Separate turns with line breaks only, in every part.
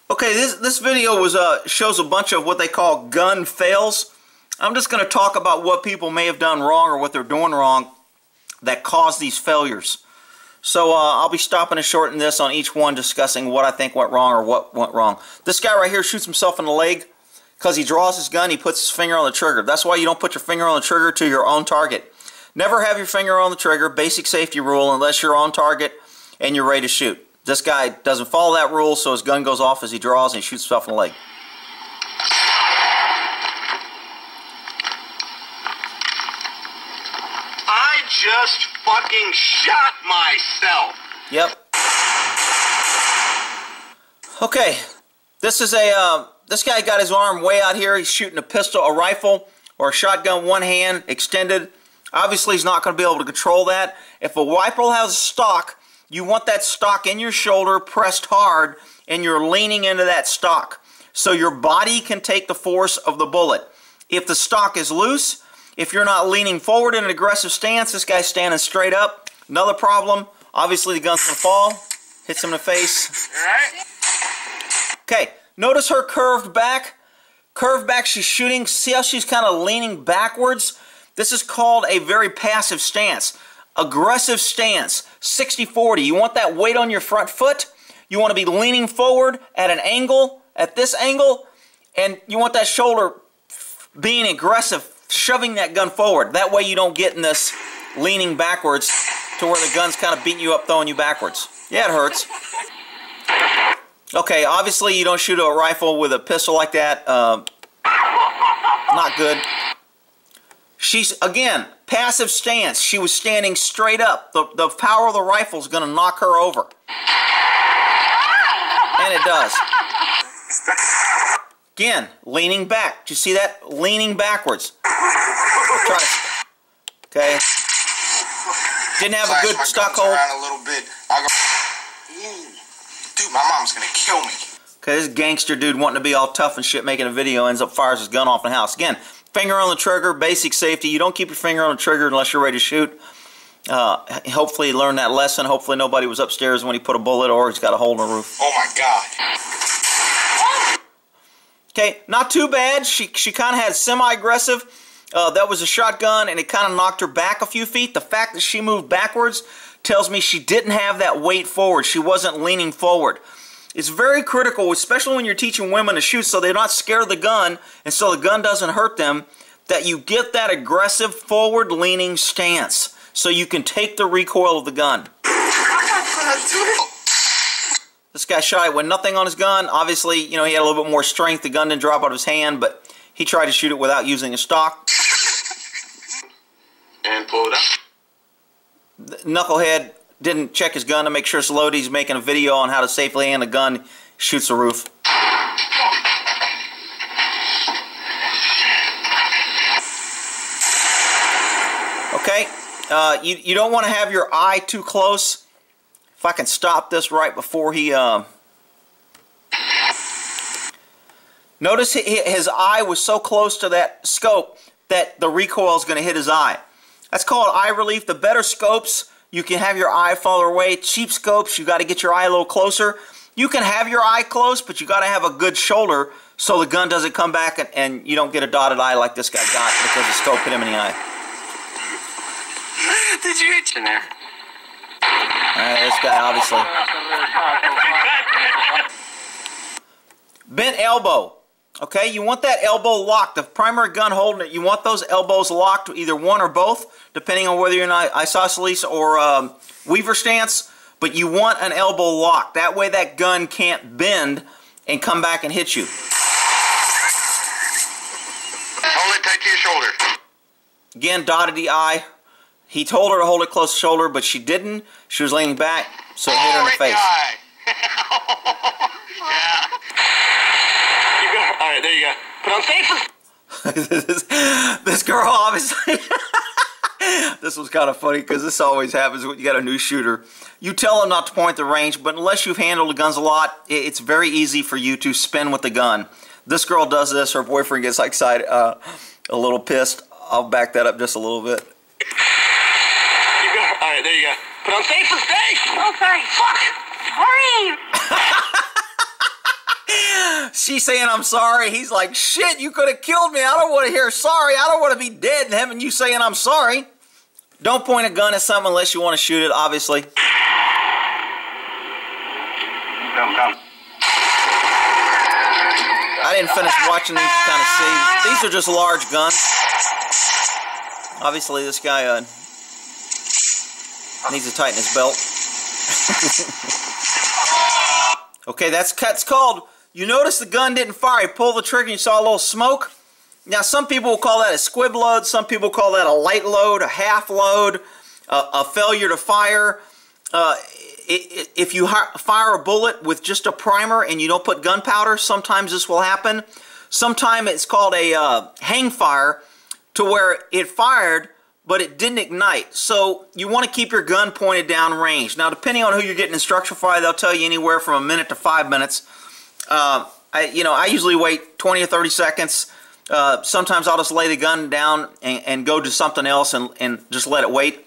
Okay, this video was shows a bunch of what they call gun fails. I'm just going to talk about what people may have done wrong or what they're doing wrong that caused these failures. So I'll be stopping and shortening this on each one, discussing what I think went wrong or what went wrong. This guy right here shoots himself in the leg because he draws his gun, he puts his finger on the trigger. That's why you don't put your finger on the trigger to your own target. Never have your finger on the trigger, basic safety rule, unless you're on target and you're ready to shoot. This guy doesn't follow that rule, so his gun goes off as he draws and he shoots himself in the leg.
I just fucking shot myself.
Yep. Okay, this is a this guy got his arm way out here. He's shooting a pistol, a rifle, or a shotgun, one hand extended. Obviously, he's not going to be able to control that. If a rifle has a stock, you want that stock in your shoulder, pressed hard, and you're leaning into that stock so your body can take the force of the bullet. If the stock is loose, if you're not leaning forward in an aggressive stance, this guy's standing straight up. Another problem, obviously the gun's going to fall, hits him in the face. Okay, notice her curved back. Curved back, she's shooting. See how she's kind of leaning backwards? This is called a very passive stance. Aggressive stance, 60-40. You want that weight on your front foot. You want to be leaning forward at an angle, at this angle, and you want that shoulder being aggressive, shoving that gun forward. That way you don't get in this leaning backwards to where the gun's kind of beating you up, throwing you backwards. Yeah, it hurts. Okay, obviously you don't shoot a rifle with a pistol like that. Not good. She's, again, passive stance. She was standing straight up. The power of the rifle is going to knock her over. And it does. Again, leaning back. Do you see that? Leaning backwards. Okay. Didn't have a good stock hold.
Around a little bit. Dude, my mom's going to kill me.
Okay, this gangster dude wanting to be all tough and shit, making a video, ends up fires his gun off in the house. Again, finger on the trigger, basic safety. You don't keep your finger on the trigger unless you're ready to shoot. Hopefully he learned that lesson. Hopefully nobody was upstairs when he put a bullet, or he's got a hole in the roof.
Oh my God.
Okay, not too bad. She kind of had semi-aggressive. That was a shotgun, and it kind of knocked her back a few feet. The fact that she moved backwards tells me she didn't have that weight forward. She wasn't leaning forward. It's very critical, especially when you're teaching women to shoot so they're not scared of the gun and so the gun doesn't hurt them, that you get that aggressive forward-leaning stance so you can take the recoil of the gun. This guy shot it with nothing on his gun. Obviously, you know, he had a little bit more strength. The gun didn't drop out of his hand, but he tried to shoot it without using a stock.
And pull it up.
The knucklehead didn't check his gun to make sure it's loaded. He's making a video on how to safely hand a gun. Shoots the roof. Okay, you don't want to have your eye too close. If I can stop this right before he... Notice his eye was so close to that scope that the recoil is going to hit his eye. That's called eye relief. The better scopes, you can have your eye farther away. Cheap scopes, you got to get your eye a little closer. You can have your eye close, but you got to have a good shoulder so the gun doesn't come back and you don't get a dotted eye like this guy got because the scope hit him in the eye.
Did you hit in there?
This guy obviously. Bent elbow. Okay, you want that elbow locked. The primary gun holding it, you want those elbows locked, either one or both, depending on whether you're in isosceles or weaver stance, but you want an elbow locked. That way that gun can't bend and come back and hit you.
Hold it tight to your shoulder.
Again, dotted the eye. He told her to hold it close to the shoulder, but she didn't. She was leaning back, so it hit her in the face.
Yeah. You go. All right, there you go. Put on safe.
This girl obviously... This was kind of funny because this always happens when you got a new shooter. You tell them not to point the range, but unless you've handled the guns a lot, it's very easy for you to spin with the gun. This girl does this. Her boyfriend gets excited, a little pissed. I'll back that up just a little bit.
You go. All right, there you go. Put on safe for stay.
Oh, sorry.
Fuck.
Sorry.
She's saying, I'm sorry. He's like, shit, you could have killed me. I don't want to hear sorry. I don't want to be dead and having you saying I'm sorry. Don't point a gun at something unless you want to shoot it, obviously.
Come.
I didn't finish watching these to kind of see. These are just large guns. Obviously, this guy needs to tighten his belt. Okay, that's called, you notice the gun didn't fire. He pulled the trigger and you saw a little smoke. Now, some people will call that a squib load. Some people call that a light load, a half load, a failure to fire. If you fire a bullet with just a primer and you don't put gunpowder, sometimes this will happen. Sometimes it's called a hang fire, to where it fired, but it didn't ignite. So you want to keep your gun pointed down range. Now, depending on who you're getting instruction for, they'll tell you anywhere from a minute to 5 minutes. I usually wait 20 or 30 seconds. Sometimes I'll just lay the gun down and go to something else and just let it wait.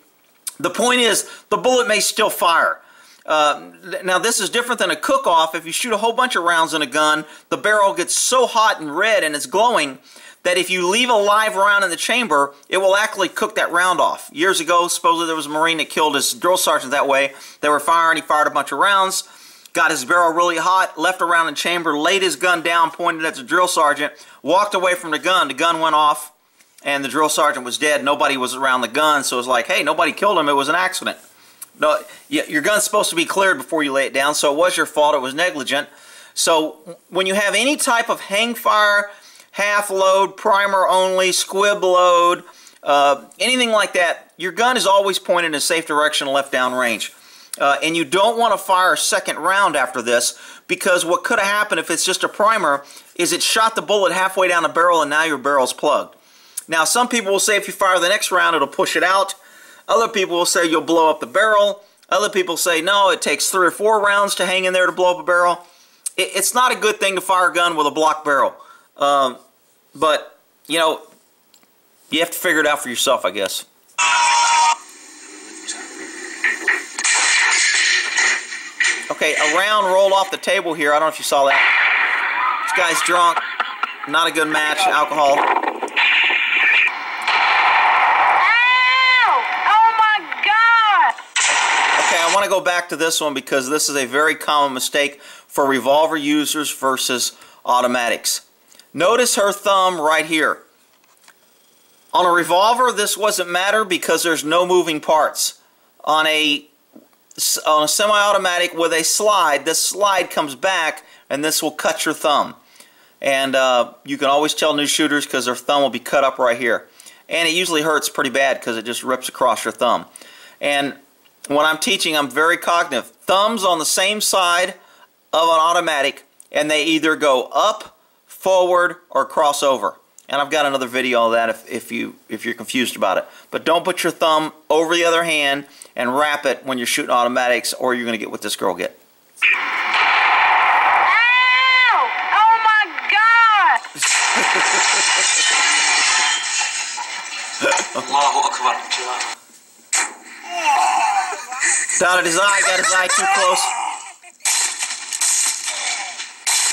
The point is, the bullet may still fire. Now, this is different than a cook-off. If you shoot a whole bunch of rounds in a gun, the barrel gets so hot and red and it's glowing that if you leave a live round in the chamber, it will actually cook that round off. Years ago, supposedly there was a Marine that killed his drill sergeant that way. They were firing, he fired a bunch of rounds, got his barrel really hot, left a round in the chamber, laid his gun down, pointed at the drill sergeant, walked away from the gun went off, and the drill sergeant was dead. Nobody was around the gun, so it was like, hey, nobody killed him, it was an accident. No, your gun's supposed to be cleared before you lay it down, so it was your fault, it was negligent. So when you have any type of hang fire, half load, primer only, squib load, anything like that, your gun is always pointed in a safe direction, left down range. And you don't want to fire a second round after this, because what could have happened if it's just a primer is it shot the bullet halfway down the barrel and now your barrel's plugged. Now, some people will say if you fire the next round, it'll push it out. Other people will say you'll blow up the barrel. Other people say, no, it takes 3 or 4 rounds to hang in there to blow up a barrel. It's not a good thing to fire a gun with a blocked barrel. But, you know, you have to figure it out for yourself, I guess. Okay, a round rolled off the table here. I don't know if you saw that. This guy's drunk. Not a good match. Alcohol.
Ow! Oh my God!
Okay, I want to go back to this one because this is a very common mistake for revolver users versus automatics. Notice her thumb right here. On a revolver, this doesn't matter because there's no moving parts. On a semi-automatic with a slide, this slide comes back and this will cut your thumb. And you can always tell new shooters because their thumb will be cut up right here. And it usually hurts pretty bad because it just rips across your thumb. And when I'm teaching, I'm very cognitive. Thumbs on the same side of an automatic, and they either go up, forward, or cross over. And I've got another video of that if you're confused about it. But don't put your thumb over the other hand and wrap it when you're shooting automatics, or you're going to get what this girl get.
Ow! Oh my God!
Allahu Akbar.
Dotted his eye, got his eye too close.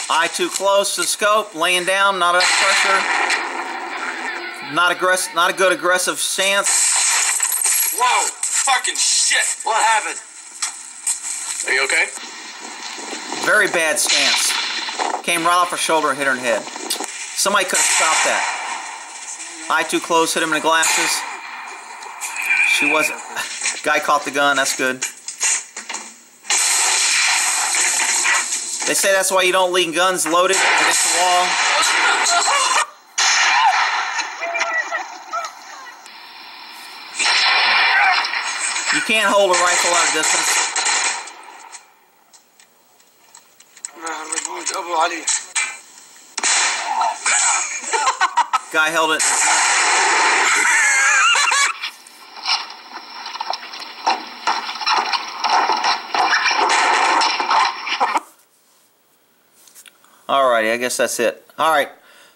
Eye too close to the scope, laying down, not enough pressure. Not a good aggressive stance.
Whoa! Fucking shit! What happened? Are you okay?
Very bad stance. Came right off her shoulder and hit her in the head. Somebody could have stopped that. Eye too close, hit him in the glasses. She wasn't. Guy caught the gun, that's good. They say that's why you don't leave guns loaded against the wall. You can't hold a rifle out of distance. Guy held it. Alrighty, I guess that's it. Alright,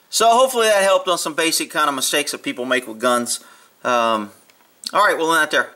so hopefully that helped on some basic kind of mistakes that people make with guns. Alright, we'll end that there.